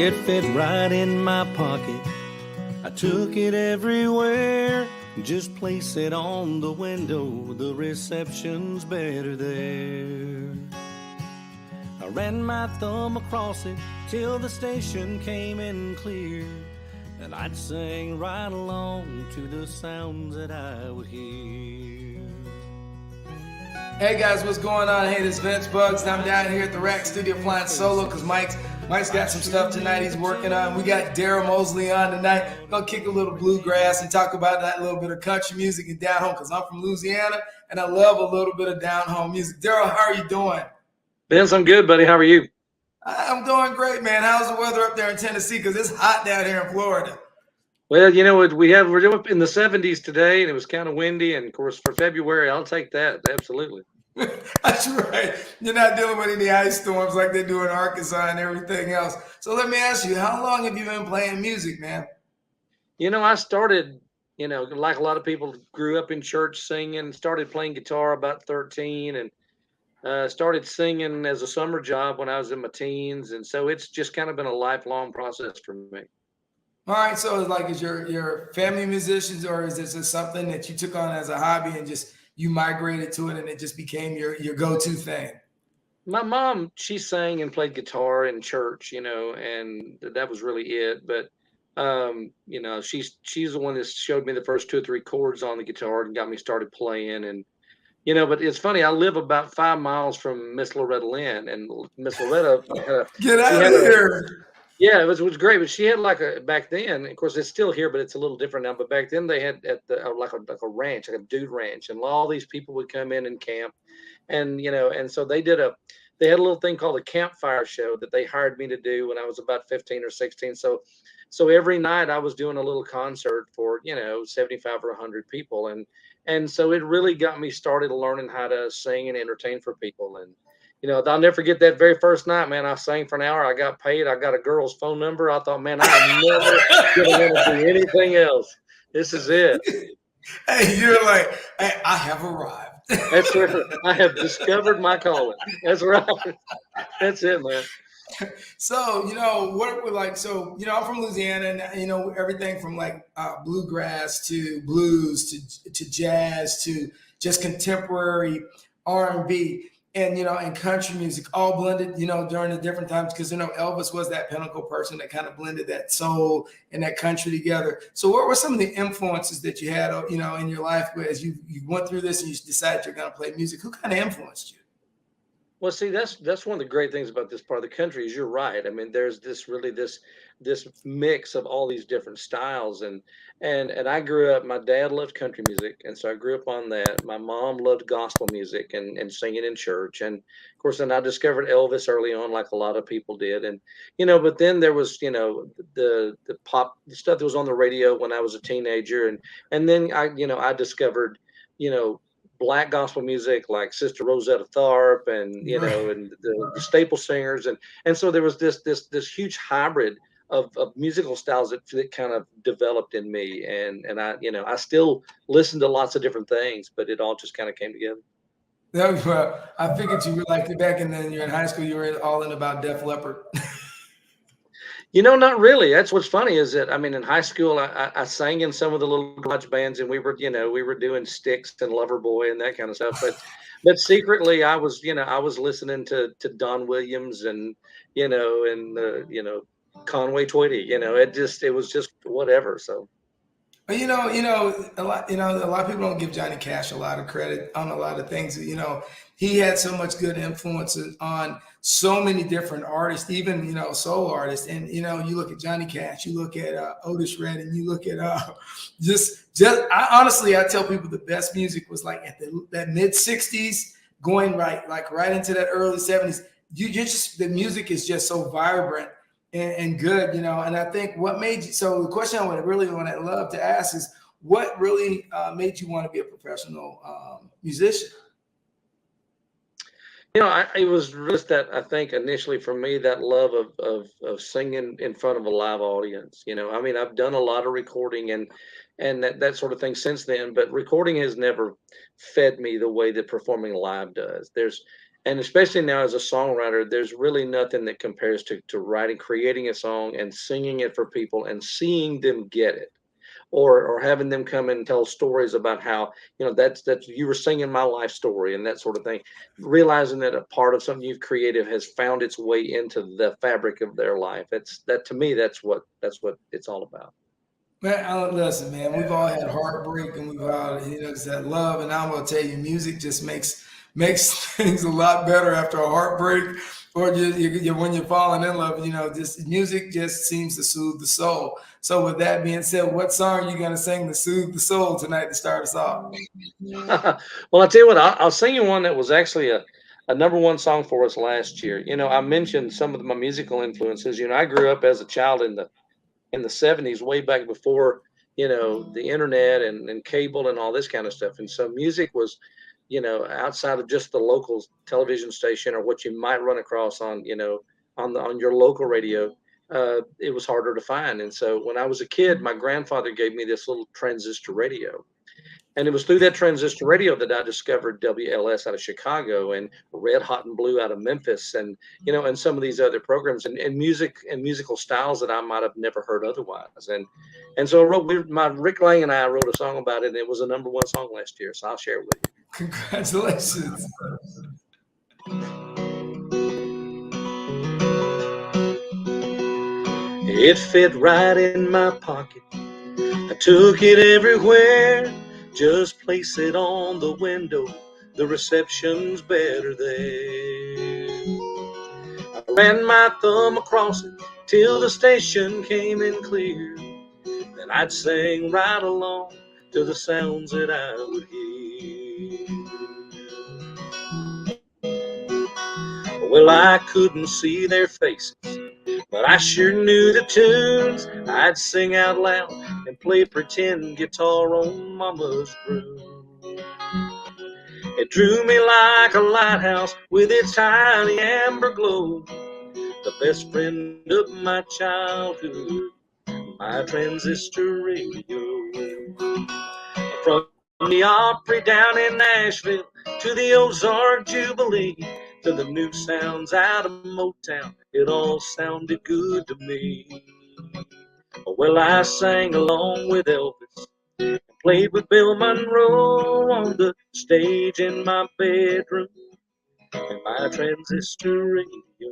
It fit right in my pocket. I took it everywhere. Just place it on the window. The reception's better there. I ran my thumb across it till the station came in clear, and I'd sing right along to the sounds that I would hear. Hey guys, what's going on? Hey, this is Vince Bugs, and I'm down here at the RAC Studio flying solo because Mike's got some stuff tonight he's working on. We got Daryl Mosley on tonight. Gonna kick a little bluegrass and talk about that little bit of country music and down home because I'm from Louisiana and I love a little bit of down home music. Daryl, how are you doing? Vince, I'm good, buddy. How are you? I'm doing great, man. How's the weather up there in Tennessee? Because it's hot down here in Florida. Well, you know what we're doing in the 70s today, and it was kind of windy. And of course, for February, I'll take that. Absolutely. That's right. You're not dealing with any ice storms like they do in Arkansas and everything else. So let me ask you, how long have you been playing music, man? You know, I started, like a lot of people, grew up in church singing, started playing guitar about 13, and started singing as a summer job when I was in my teens. And so it's just kind of been a lifelong process for me. All right. So it's like, is your family musicians, or is this just something that you took on as a hobby and just you migrated to it and it just became your go-to thing? My mom, she sang and played guitar in church, and that was really it. But, she's the one that showed me the first 2 or 3 chords on the guitar and got me started playing. And, but it's funny, I live about 5 miles from Miss Loretta Lynn, and Miss Loretta. Get out of here. Yeah, it was great, but she had back then. Of course, it's still here, but it's a little different now. But back then, they had at the like a ranch, like a dude ranch, and all these people would come in and camp, and and so they had a little thing called a campfire show that they hired me to do when I was about 15 or 16. So every night I was doing a little concert for 75 or 100 people, and so it really got me started learning how to sing and entertain for people. And I'll never forget that very first night, man. I sang for an hour. I got paid. I got a girl's phone number. I thought, man, I'm never going to do anything else. This is it. Hey, you're like, hey, I have arrived. That's right. I have discovered my calling. That's right. That's it, man. So, what we're like, so, I'm from Louisiana, and, everything from like bluegrass to blues to jazz to just contemporary R&B. And, and country music all blended, during the different times, because, Elvis was that pinnacle person that kind of blended that soul and that country together. So what were some of the influences that you had, in your life as you went through this and you decided you're going to play music? Who kind of influenced you? Well, see, that's one of the great things about this part of the country is you're right. I mean, there's this mix of all these different styles, and I grew up. My dad loved country music, and so I grew up on that. My mom loved gospel music and singing in church, and of course, then I discovered Elvis early on, like a lot of people did, and but then there was the pop stuff that was on the radio when I was a teenager, and then I discovered Black gospel music like Sister Rosetta Tharpe and and the staple singers, and so there was this huge hybrid of musical styles that kind of developed in me, and I still listen to lots of different things, but it all just kind of came together. Well, I figured you were like back then you're in high school, you were all in about Def Leppard. Not really. That's what's funny is that, I mean, in high school, I sang in some of the little garage bands, and we were doing Styx and Loverboy and that kind of stuff. But secretly, I was listening to Don Williams and Conway Twitty. It was just whatever. So. A lot of people don't give Johnny Cash a lot of credit on a lot of things. He had so much good influences on so many different artists, even, soul artists. And, you look at Johnny Cash, you look at Otis Redding, you look at honestly, I tell people the best music was like at that mid 60s going right into that early 70s. The music is just so vibrant and good, and I think what made you, so the question I would really love to ask is what really made you want to be a professional musician? It was just that, I think initially for me, that love of singing in front of a live audience. I mean, I've done a lot of recording and that sort of thing since then, but recording has never fed me the way that performing live does. And especially now as a songwriter, there's really nothing that compares to writing, creating a song and singing it for people and seeing them get it, or having them come and tell stories about how, that's you were singing my life story and that sort of thing. Realizing that a part of something you've created has found its way into the fabric of their life. That to me, that's what it's all about. Man, listen, man, we've all had heartbreak and we've all, it's that love. And I'm gonna tell you, music just makes things a lot better after a heartbreak, or when you're falling in love. Just music just seems to soothe the soul. So, with that being said, what song are you gonna sing to soothe the soul tonight to start us off? Well, I'll tell you what, I'll sing you one that was actually a number one song for us last year. I mentioned some of my musical influences. I grew up as a child in the 70s, way back before, the internet and cable and all this kind of stuff. And so music was, outside of just the local television station or what you might run across on, on your local radio, it was harder to find. And so when I was a kid, my grandfather gave me this little transistor radio, and it was through that transistor radio that I discovered WLS out of Chicago and Red Hot and Blue out of Memphis, and and some of these other programs and music and musical styles that I might have never heard otherwise. And so Rick Lang and I wrote a song about it, and it was a number one song last year. So I'll share it with you. Congratulations. It fit right in my pocket. I took it everywhere. Just place it on the window. The reception's better there. I ran my thumb across it till the station came in clear. Then I'd sing right along to the sounds that I would hear. Well, I couldn't see their faces, but I sure knew the tunes. I'd sing out loud and play pretend guitar on Mama's broom. It drew me like a lighthouse with its tiny amber glow, the best friend of my childhood, my transistor radio. From the Opry down in Nashville to the Ozark Jubilee to the new sounds out of Motown, it all sounded good to me. Well, I sang along with Elvis, played with Bill Monroe on the stage in my bedroom and my transistor radio.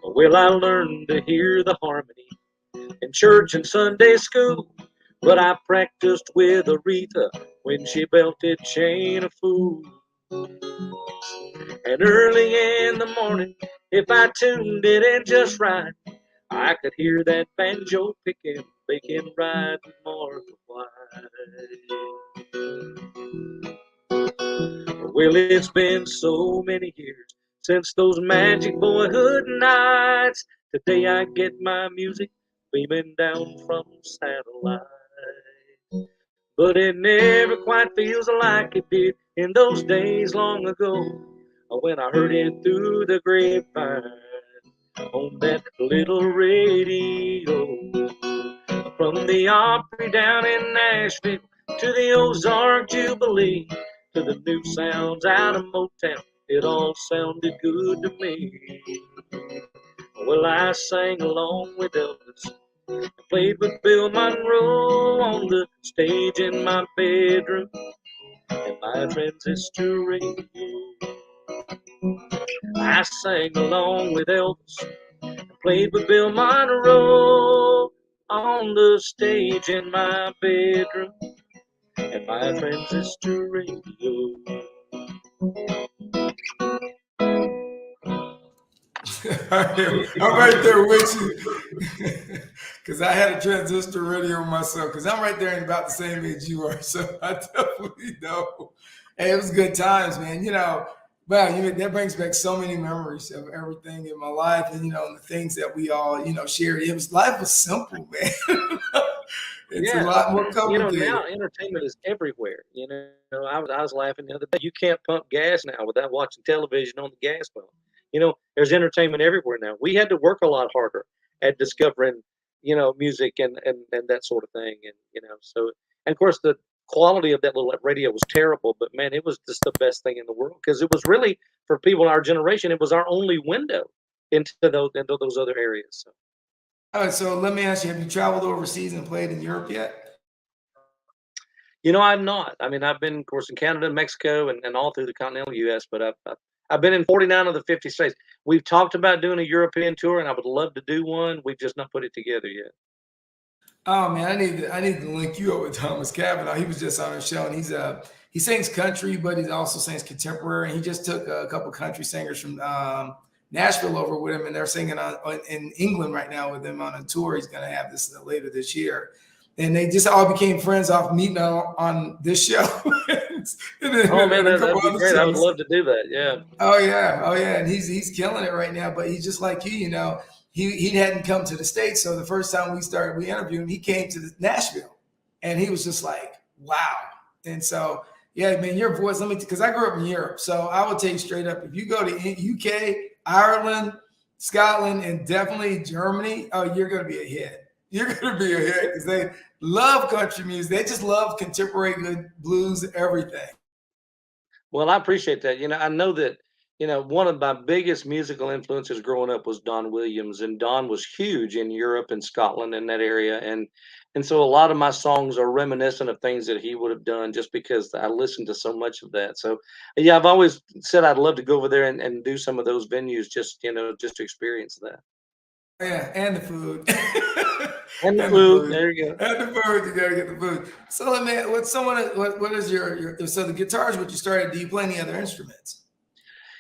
Well, I learned to hear the harmony in church and Sunday school, but I practiced with Aretha when she belted Chain of Fools. And early in the morning, if I tuned it in just right, I could hear that banjo picking, making right with Martha White. Well, it's been so many years since those magic boyhood nights. Today I get my music beaming down from satellite. But it never quite feels like it did in those days long ago, when I heard it through the grapevine on that little radio. From the Opry down in Nashville to the Ozark Jubilee to the new sounds out of Motown, it all sounded good to me. Well, I sang along with Elvis, played with Bill Monroe on the stage in my bedroom and my transistor radio. I sang along with Elvis, played with Bill Monroe on the stage in my bedroom and my transistor radio. I'm right there with you because I had a transistor radio myself. Because I'm right there in about the same age you are, so I definitely know. Hey, it was good times, man. Wow, that brings back so many memories of everything in my life, and the things that we all shared. Life was simple, man. It's a Yeah, lot more complicated. now entertainment is everywhere. I was laughing the other day. You can't pump gas now without watching television on the gas pump. There's entertainment everywhere now. We had to work a lot harder at discovering, music and that sort of thing. And, so, and of course, quality of that little radio was terrible, but man, it was just the best thing in the world because it was really for people in our generation. It was our only window into those other areas. So. All right, so let me ask you: have you traveled overseas and played in Europe yet? I'm not. I mean, I've been, of course, in Canada and Mexico and all through the continental U.S., but I've been in 49 of the 50 states. We've talked about doing a European tour, and I would love to do one. We've just not put it together yet. Oh man, I need to link you up with Thomas Cavanaugh. He was just on our show, and he sings country, but he also sings contemporary. And he just took a couple country singers from Nashville over with him, and they're singing in England right now with him on a tour. He's going to have this later this year. And they just all became friends off meeting on this show. Oh man, that'd be great. I would love to do that. Yeah. Oh yeah. And he's killing it right now. But he's just like you. He hadn't come to the States, so the first time we interviewed him, he came to Nashville, and he was just like, wow. And so yeah, man, your voice. Because I grew up in Europe, so I will tell you straight up: if you go to UK, Ireland, Scotland, and definitely Germany, oh, you're going to be a hit. You're going to be a hit because they love country music. They just love contemporary good blues, everything. Well, I appreciate that. I know that, one of my biggest musical influences growing up was Don Williams, and Don was huge in Europe and Scotland and that area. And so a lot of my songs are reminiscent of things that he would have done just because I listened to so much of that. So yeah, I've always said I'd love to go over there and do some of those venues just to experience that. Yeah, and the food. And the food. There you go. And the food. You gotta get the food. So let me. What is your? So the guitar is what you started. Do you play any other instruments?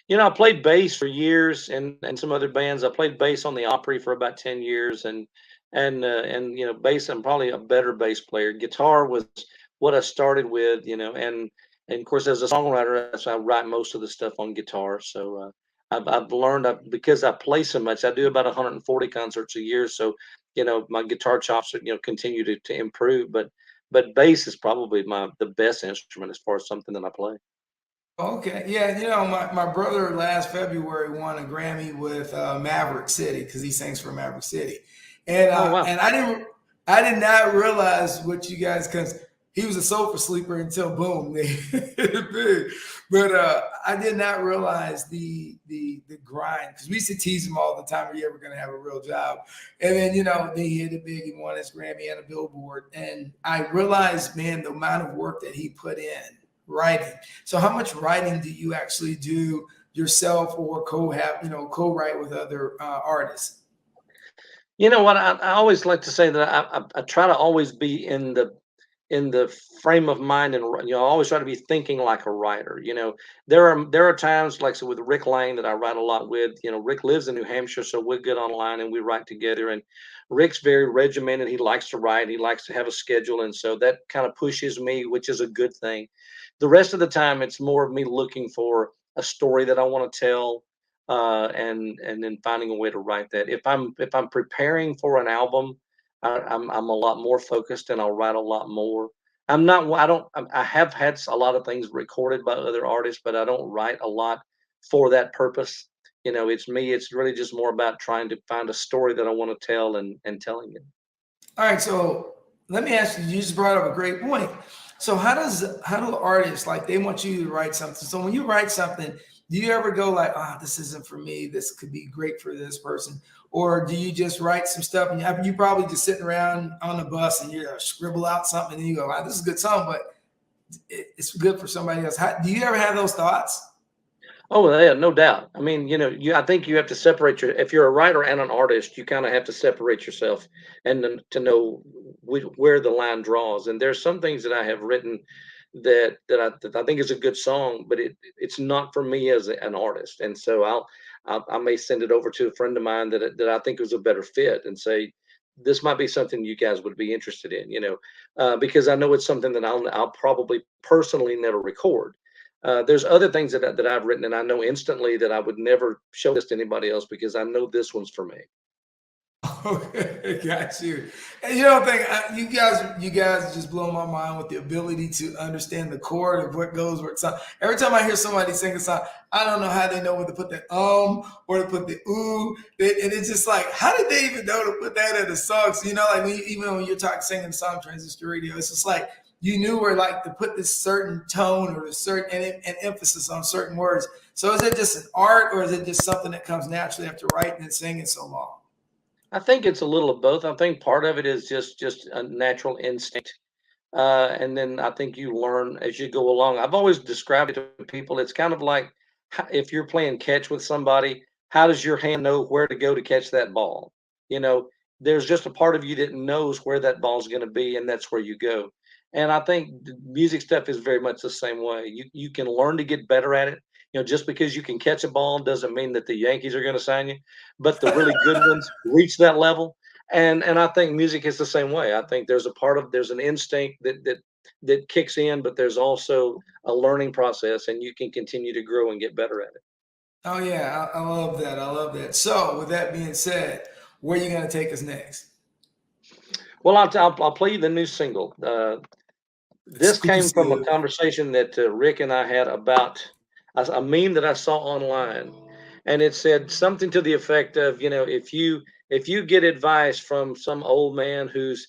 I played bass for years and some other bands. I played bass on the Opry for about 10 years and bass. I'm probably a better bass player. Guitar was what I started with. And of course as a songwriter, so I write most of the stuff on guitar. So. I've learned because I play so much. I do about 140 concerts a year, so my guitar chops continue to improve. But bass is probably the best instrument as far as something that I play. Okay, yeah, my brother last February won a Grammy with Maverick City because he sings for Maverick City, and Oh wow! and I did not realize what you guys because he was a sofa sleeper until boom they hit it big. But I did not realize the grind because we used to tease him all the time. Are you ever going to have a real job? And then they hit it big and won his Grammy and a Billboard. And I realized, man, the amount of work that he put in writing. So how much writing do you actually do yourself or co-write with other artists? You know what? I always like to say that I try to always be in the frame of mind and I always try to be thinking like a writer. There are times like so with Rick Lane that I write a lot with. Rick lives in New Hampshire, so we're good online and we write together. And Rick's very regimented. He likes to write. He likes to have a schedule, and so that kind of pushes me, which is a good thing. The rest of the time, it's more of me looking for a story that I want to tell, and then finding a way to write that. If I'm preparing for an album, I'm a lot more focused and I'll write a lot more. I'm not. I don't. I have had a lot of things recorded by other artists, but I don't write a lot for that purpose. It's me. It's really just more about trying to find a story that I want to tell and telling it. All right, so let me ask you. You just brought up a great point. So how do artists like they want you to write something? So when you write something, do you ever go like, this isn't for me. This could be great for this person, or do you just write some stuff and you probably just sitting around on the bus and you scribble out something and you go, this is a good song, but it's good for somebody else. Do you ever have those thoughts? Oh yeah, no doubt. I mean, I think you have to separate if you're a writer and an artist, you kind of have to separate yourself and then to know where the line draws. And there's some things that I have written that I think is a good song, but it's not for me as an artist. And so I may send it over to a friend of mine that I think was a better fit and say, this might be something you guys would be interested in, because I know it's something that I'll probably personally never record. There's other things that I've written and I know instantly that I would never show this to anybody else because I know this one's for me. Okay, got you. And you don't think you guys just blow my mind with the ability to understand the chord of what goes where it's on. Every time I hear somebody sing a song, I don't know how they know where to put the or to put the ooh. And it's just like, how did they even know to put that in the song? So, like even when you're singing the song Transistor Radio, it's just like you knew where like to put this certain tone or a certain and emphasis on certain words. So is it just an art, or is it just something that comes naturally after writing and singing so long? I think it's a little of both. I think part of it is just a natural instinct. And then I think you learn as you go along. I've always described it to people. It's kind of like if you're playing catch with somebody, how does your hand know where to go to catch that ball? You know, there's just a part of you that knows where that ball's going to be, and that's where you go. And I think the music stuff is very much the same way. You can learn to get better at it. You know, just because you can catch a ball doesn't mean that the Yankees are going to sign you, but the really good ones reach that level. And I think music is the same way. I think there's an instinct that kicks in, but there's also a learning process, and you can continue to grow and get better at it. Oh yeah, I love that. I love that. So with that being said, where are you gonna take us next? Well, I'll play you the new single. This came from a Exclusive. conversation that Rick and I had about a meme that I saw online, and it said something to the effect of, you know, if you get advice from some old man who's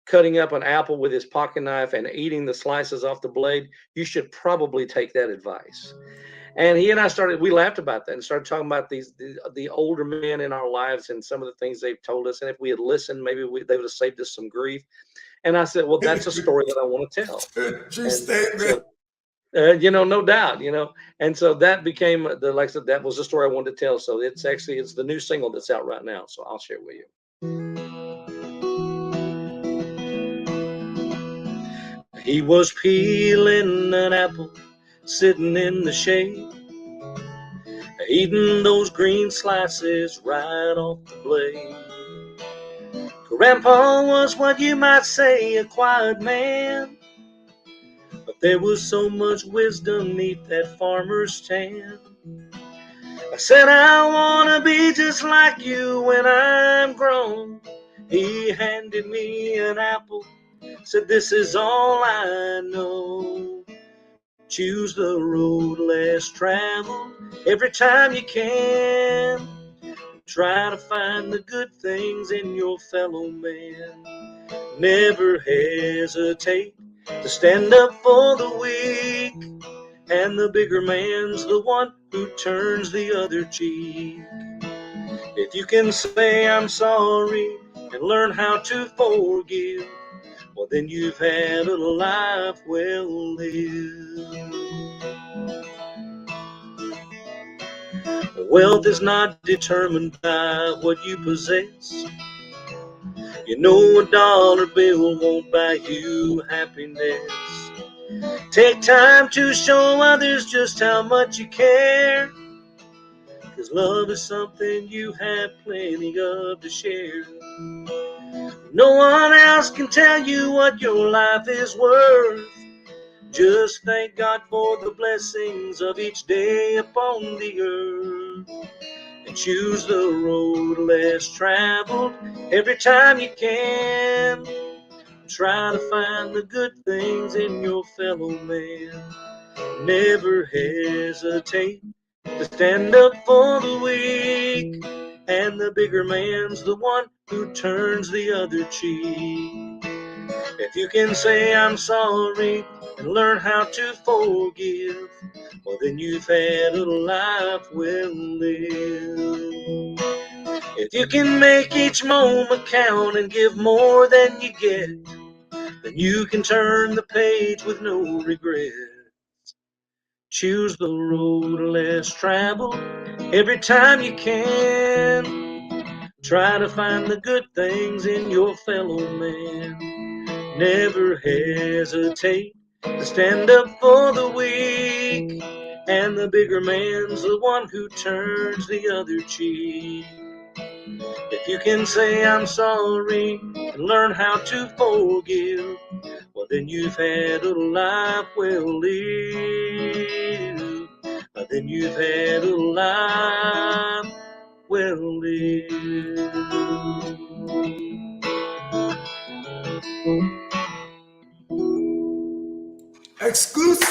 cutting up an apple with his pocket knife and eating the slices off the blade, you should probably take that advice. And he and we laughed about that and started talking about the older men in our lives and some of the things they've told us. And if we had listened, maybe they would have saved us some grief. And I said, well, that's a story that I want to tell. True And statement. so, no doubt, and so that became like I said, that was the story I wanted to tell. So it's the new single that's out right now. So I'll share it with you. He was peeling an apple, sitting in the shade, eating those green slices right off the blade. Grandpa was what you might say a quiet man, but there was so much wisdom neath that farmer's tan. I said, I wanna be just like you when I'm grown. He handed me an apple, said, this is all I know. Choose the road less traveled every time you can. Try to find the good things in your fellow man. Never hesitate to stand up for the weak, and the bigger man's the one who turns the other cheek. If you can say I'm sorry and learn how to forgive, well then you've had a life well lived. Wealth is not determined by what you possess. You know a dollar bill won't buy you happiness. Take time to show others just how much you care, 'cause love is something you have plenty of to share. No one else can tell you what your life is worth. Just thank God for the blessings of each day upon the earth, and choose the road less traveled every time you can. Try to find the good things in your fellow man. Never hesitate to stand up for the weak, and the bigger man's the one who turns the other cheek. If you can say I'm sorry and learn how to forgive, well then you've had a life well lived. If you can make each moment count and give more than you get, then you can turn the page with no regret. Choose the road less traveled every time you can. Try to find the good things in your fellow man. Never hesitate to stand up for the weak, and the bigger man's the one who turns the other cheek. If you can say I'm sorry and learn how to forgive, well then you've had a life well lived. Then you've had a life well lived. Exclusive.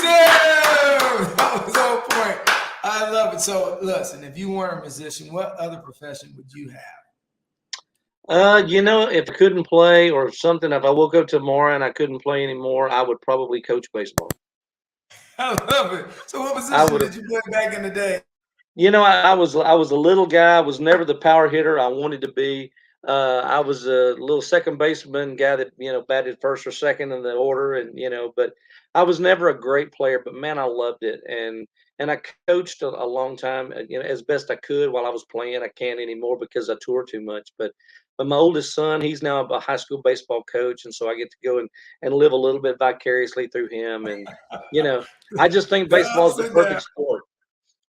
That was on point. I love it. So listen, if you weren't a musician, what other profession would you have? If I couldn't play or something, if I woke up tomorrow and I couldn't play anymore, I would probably coach baseball. I love it. So what I position would have. did you play back in the day? I was a little guy. I was never the power hitter I wanted to be. I was a little second baseman guy that batted first or second in the order, and but I was never a great player. But man, I loved it, and I coached a long time, as best I could while I was playing. I can't anymore because I tour too much. But my oldest son, he's now a high school baseball coach, and so I get to go and live a little bit vicariously through him. And you know, I just think Yeah, baseball is the sit perfect down. sport.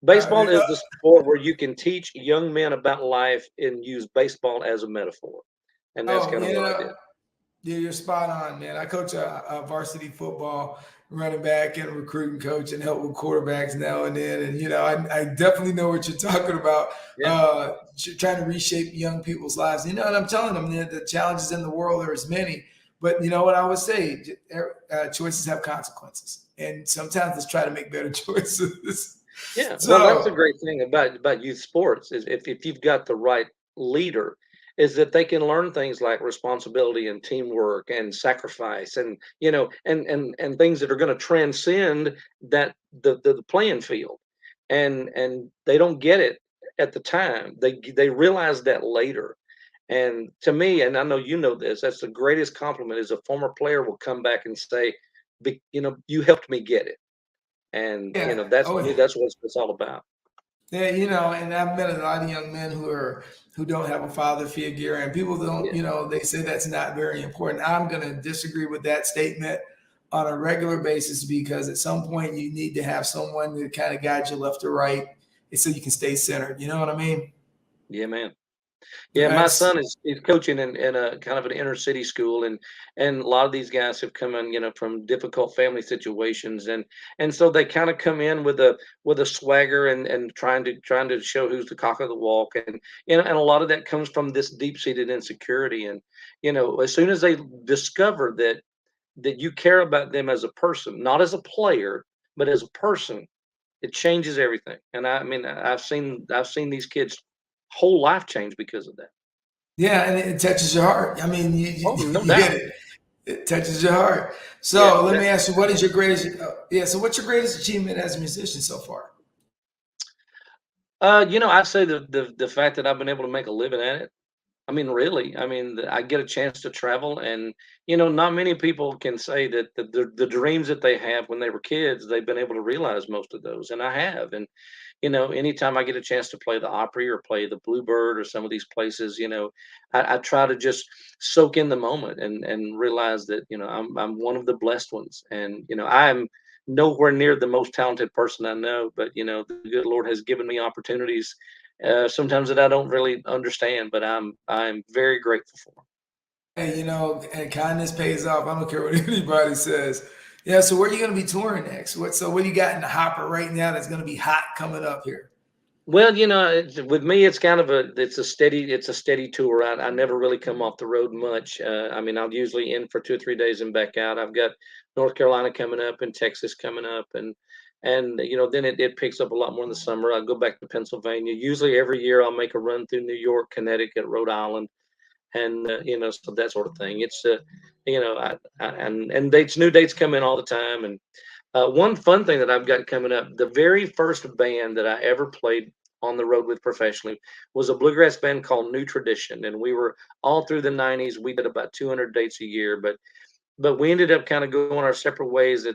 Uh, Baseball is the sport where you can teach young men about life and use baseball as a metaphor, and that's oh, kind of what I did. yeah, you're spot on, man. I coach a varsity football running back and recruiting coach and help with quarterbacks now and then. And, I definitely know what you're talking about, Yeah, trying to reshape young people's lives. And I'm telling them that the challenges in the world are as many. But you know what I would say? Choices have consequences. And sometimes let's try to make better choices. yeah. Well, that's the So, great thing about youth sports is if you've got the right leader, is that they can learn things like responsibility and teamwork and sacrifice and and things that are going to transcend that the playing field, and they don't get it at the time. They realize that later. And to me, and I know you know this, that's the greatest compliment is a former player will come back and say, you helped me get it. And, yeah. that's Oh, to me, yeah. that's what it's all about. Yeah, and I've met a lot of young men who don't have a father figure, and people don't, Yeah. they say that's not very important. I'm going to disagree with that statement on a regular basis because at some point you need to have someone to kind of guide you left or right, so you can stay centered. You know what I mean? Yeah, man. Yeah, my That's son is coaching in a kind of an inner city school, and a lot of these guys have come in, from difficult family situations, and so they kind of come in with a swagger and trying to show who's the cock of the walk, and a lot of that comes from this deep seated insecurity, and as soon as they discover that you care about them as a person, not as a player, but as a person, it changes everything. And I mean, I've seen these kids' whole life change because of that. yeah, and it touches your heart. I mean, you, Oh, you, no you get doubt. it. It touches your heart. Yeah, So let me that ask you, what is your greatest? Yeah. So what's your greatest achievement as a musician so far? I'd say the fact that I've been able to make a living at it. I mean, really, I mean, I get a chance to travel, and not many people can say that the dreams that they have when they were kids, they've been able to realize most of those, and I have. And anytime I get a chance to play the Opry or play the Bluebird or some of these places, I try to just soak in the moment and realize that I'm one of the blessed ones, and I'm nowhere near the most talented person I know, but the good Lord has given me opportunities sometimes that I don't really understand, but I'm very grateful for. Hey, and kindness pays off. I don't care what anybody says. Yeah. So where are you going to be touring next? What do you got in the hopper right now that's going to be hot coming up here? Well, with me, it's kind of it's a steady tour. I never really come off the road much. I mean, I'll usually in for 2 or 3 days and back out. I've got North Carolina coming up and Texas coming up, and then it picks up a lot more in the summer. I go back to Pennsylvania. Usually every year I'll make a run through New York, Connecticut, Rhode Island, and so that sort of thing. It's and new dates come in all the time. And one fun thing that I've got coming up, the very first band that I ever played on the road with professionally was a bluegrass band called New Tradition, and we were all through the '90s. We did about 200 dates a year, but we ended up kind of going our separate ways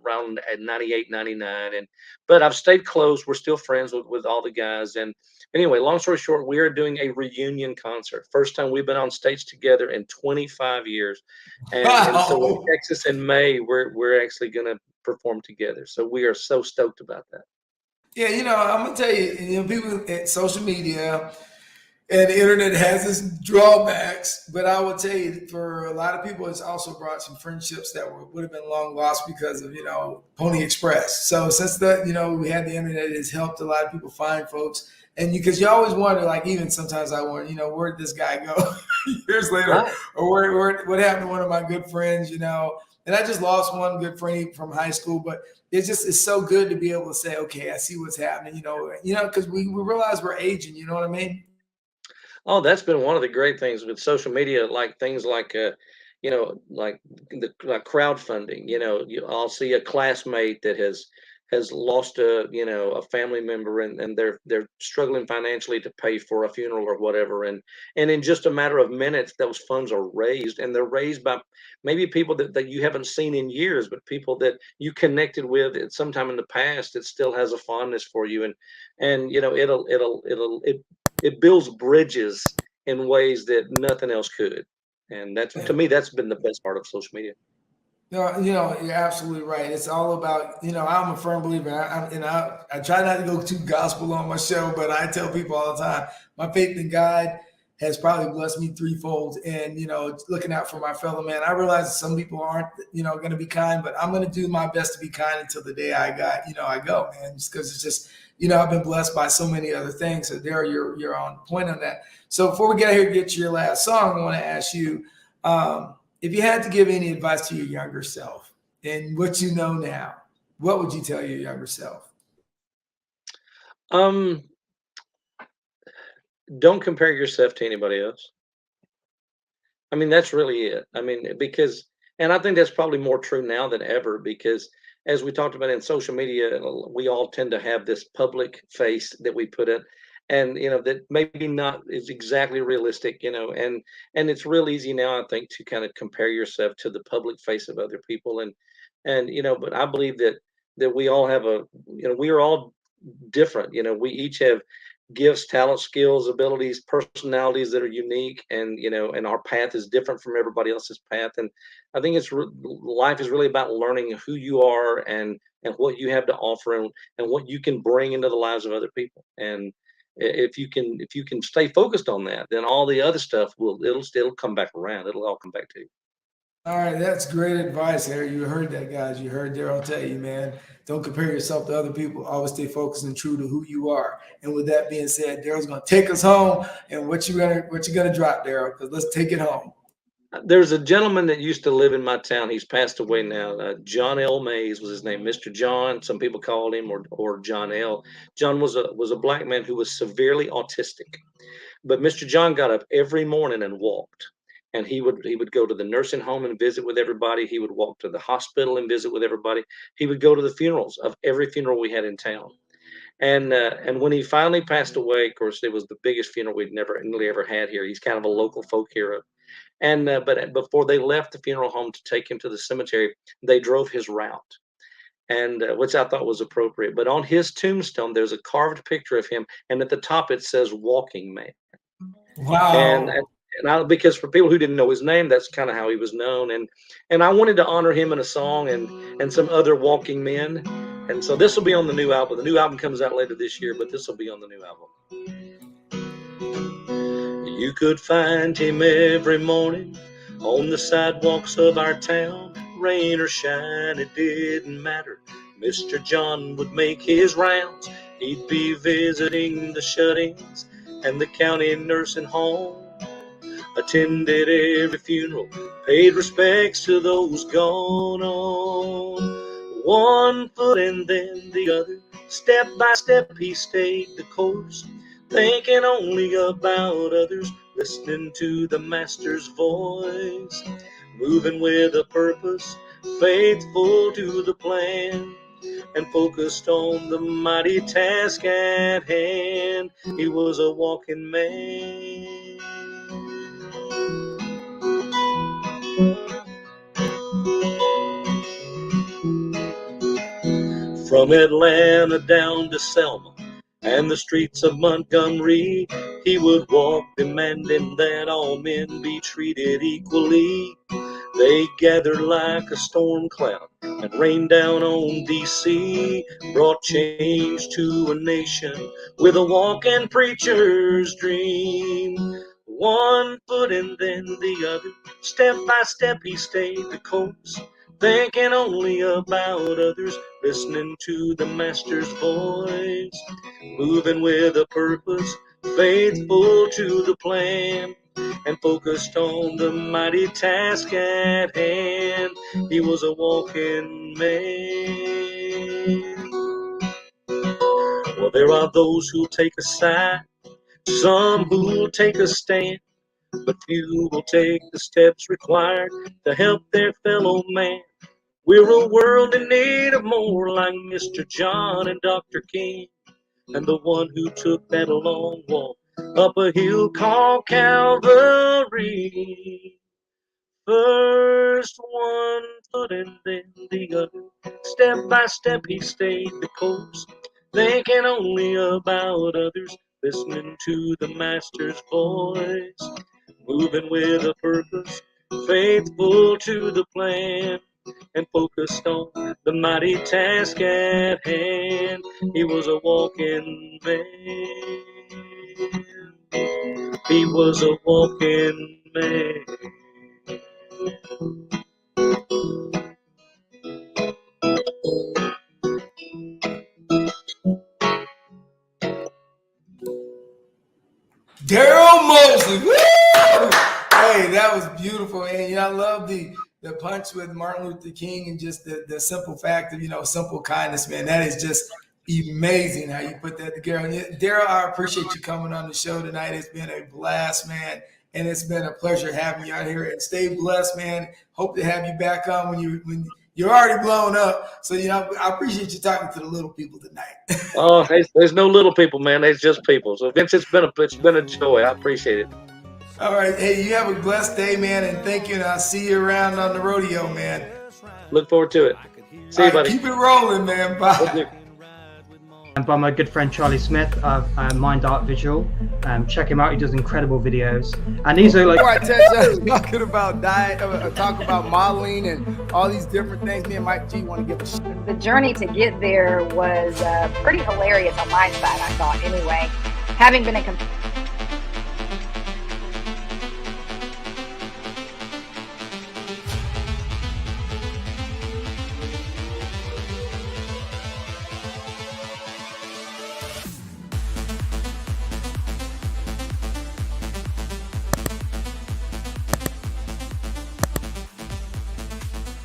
around at 98, 99. But I've stayed close. We're still friends with all the guys. And anyway, long story short, we are doing a reunion concert. First time we've been on stage together in 25 years. And so in Wow. Texas in May, we're actually going to perform together. So we are so stoked about that. Yeah, I'm gonna tell you, people at social media and the internet has its drawbacks, but I will tell you, for a lot of people, it's also brought some friendships that would have been long lost because of Pony Express. So since we had the internet, it's helped a lot of people find folks. And because you always wonder, like even sometimes I wonder, where did this guy go years later, Right. or what happened to one of my good friends, And I just lost one good friend from high school, but it's so good to be able to say, okay, I see what's happening, because we realize we're aging. You know what I mean? Oh, that's been one of the great things with social media, like things like, like like crowdfunding. I'll see a classmate that has lost a family member, and they're struggling financially to pay for a funeral or whatever, and in just a matter of minutes, those funds are raised, and they're raised by maybe people that you haven't seen in years, but people that you connected with at some time in the past that still has a fondness for you, and it builds bridges in ways that nothing else could. And that's, to me, that's been the best part of social media. No, you're absolutely right. It's all about, I'm a firm believer. I try not to go too gospel on my show, but I tell people all the time, my faith in God has probably blessed me threefold. And, looking out for my fellow man, I realize that some people aren't, going to be kind, but I'm going to do my best to be kind until the day I go, man, because it's just, I've been blessed by so many other things. So Daryl, you're on point on that. So before we get here, get to your last song, I want to ask you, if you had to give any advice to your younger self and what you know now, what would you tell your younger self? Um, don't compare yourself to anybody else. I mean, that's really it. I mean, because, and I think that's probably more true now than ever, because as we talked about in social media, we all tend to have this public face that we put in, and that maybe not is exactly realistic, and it's real easy now, I think, to kind of compare yourself to the public face of other people, and but I believe that we all have we are all different. We each have gifts, talents, skills, abilities, personalities that are unique, and our path is different from everybody else's path. And I think life is really about learning who you are and what you have to offer and what you can bring into the lives of other people. And if you can stay focused on that, then all the other stuff it'll come back around. It'll all come back to you. All right, that's great advice, Harry. You heard that, guys. You heard Daryl tell you, man. Don't compare yourself to other people. Always stay focused and true to who you are. And with that being said, Daryl's gonna take us home. And what you gonna drop, Daryl? Because let's take it home. There's a gentleman that used to live in my town. He's passed away now. John L. Mays was his name, Mr. John. Some people called him, or John L. John was a black man who was severely autistic. But Mr. John got up every morning and walked. And he would go to the nursing home and visit with everybody. He would walk to the hospital and visit with everybody. He would go to the funerals of every funeral we had in town. And when he finally passed away, of course, it was the biggest funeral we'd never really ever had here. He's kind of a local folk hero. And but before they left the funeral home to take him to the cemetery, they drove his route, and which I thought was appropriate. But on his tombstone, there's a carved picture of him, and at the top it says "Walking Man." And Wow. and, because for people who didn't know his name, that's kind of how he was known. And I wanted to honor him in a song and some other walking men. And so this will be on the new album. The new album comes out later this year, but this will be on the new album. You could find him every morning on the sidewalks of our town. Rain or shine, it didn't matter. Mr. John would make his rounds. He'd be visiting the shut-ins and the county nursing home. Attended every funeral, paid respects to those gone on. One foot and then the other, step by step he stayed the course, thinking only about others, listening to the master's voice, moving with a purpose, faithful to the plan, and focused on the mighty task at hand. He was a walking man. From Atlanta down to Selma and the streets of Montgomery, he would walk demanding that all men be treated equally. They gathered like a storm cloud and rained down on D.C., brought change to a nation with a walking preacher's dream. One foot and then the other, step by step he stayed the course, thinking only about others, listening to the master's voice, moving with a purpose, faithful to the plan, and focused on the mighty task at hand. He was a walking man. Well, there are those who'll take a side, Some who'll take a stand, but few will take the steps required to help their fellow man. We're a world in need of more like Mr. John and Dr. King, and the one who took that long walk up a hill called Calvary. First one foot and then the other. Step by step he stayed the course, thinking only about others, listening to the master's voice, moving with a purpose, faithful to the plan, and focused on the mighty task at hand. He was a walking man. He was a walking man. Daryl Mosley. Woo! Hey, that was beautiful. And I love the punch with Martin Luther King and just the simple fact of, simple kindness, man. That is just amazing how you put that together. Daryl, I appreciate you coming on the show tonight. It's been a blast, man. And it's been a pleasure having you out here. And stay blessed, man. Hope to have you back on when you're already blown up. So, I appreciate you talking to the little people tonight. Oh, there's no little people, man. There's just people. So, Vince, it's been a joy. I appreciate it. All right. Hey, you have a blessed day, man. And thank you. And I'll see you around on the rodeo, man. Look forward to it. See you, buddy. Keep it rolling, man. Bye. And by my good friend Charlie Smith of Mind Art Visual. Check him out, he does incredible videos. And these are like... Before I touch on talking about diet, talk about modeling and all these different things, me and Mike G want to give a shit. The journey to get there was pretty hilarious on my side, I thought, anyway. Having been a